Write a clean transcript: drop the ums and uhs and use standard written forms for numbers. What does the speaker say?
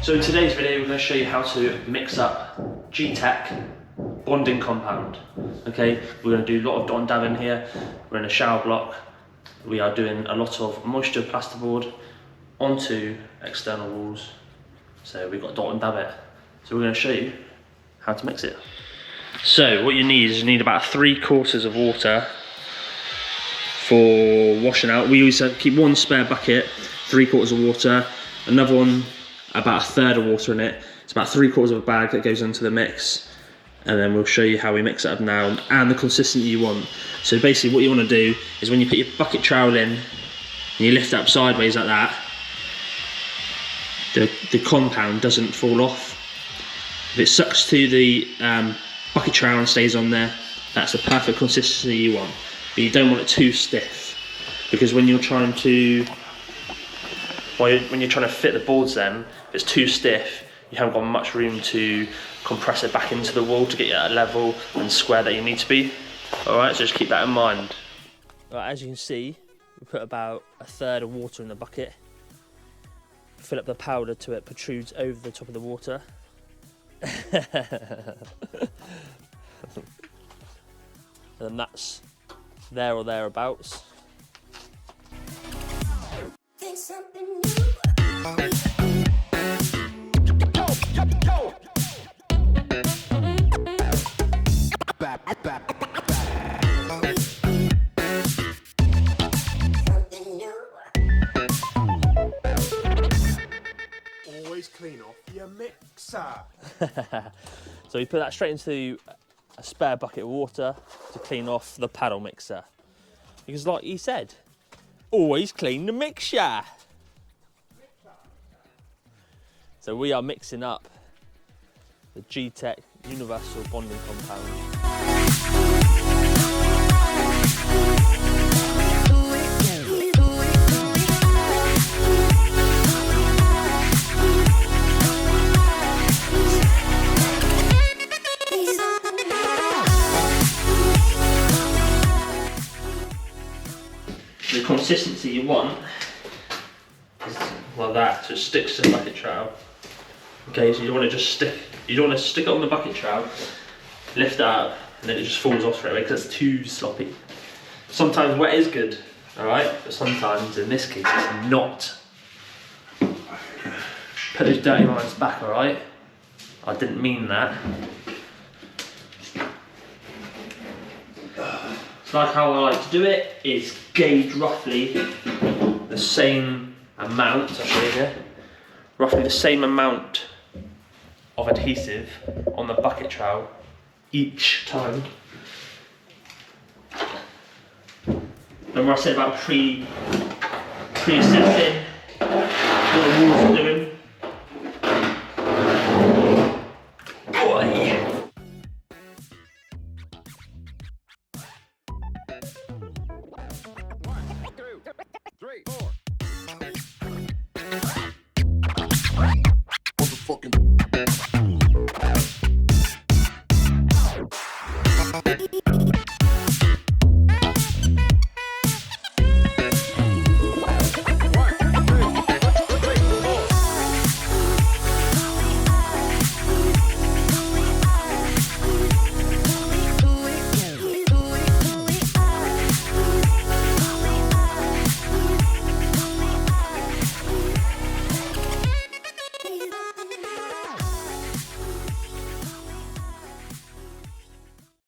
So in today's video we're going to show you how to mix up Gtec Bonding Compound. Okay, we're going to do a lot of dot and dab in here. We're in a shower block. We are doing a lot of moisture plasterboard onto external walls. So we've got dot and dab it. So we're going to show you how to mix it. So what you need is about 3/4 of water for washing out. We always keep one spare bucket, 3/4 of water, another one about 1/3 of water in it. It's about 3/4 of a bag that goes into the mix, and then we'll show you how we mix it up now and the consistency you want. So basically what you want to do is when you put your bucket trowel in and you lift it up sideways like that, the compound doesn't fall off. If it sucks to the bucket trowel and stays on there, that's the perfect consistency you want. But you don't want it too stiff, because when you're trying to fit the boards, then if it's too stiff, you haven't got much room to compress it back into the wall to get you at a level and square that you need to be. Alright, so just keep that in mind. Right, as you can see, we put about 1/3 of water in the bucket. Fill up the powder till it protrudes over the top of the water. And that's there or thereabouts. Always clean off your mixer. So we put that straight into a spare bucket of water to clean off the paddle mixer. Because like he said, always clean the mixture. So we are mixing up the Gtec Universal Bonding Compound. The consistency you want is like that, so it sticks to the bucket trowel. Okay, so you don't want to just stick it on the bucket trowel, lift it up, and then it just falls off straight away because it's too sloppy. Sometimes wet is good, alright, but sometimes in this case it's not. Put those dirty lines back, alright? I didn't mean that. Like how I like to do it is gauge roughly the same amount, I'll show you here, roughly the same amount of adhesive on the bucket trowel each time. Remember I said about pre-assessing what the walls are doing? Motherfucking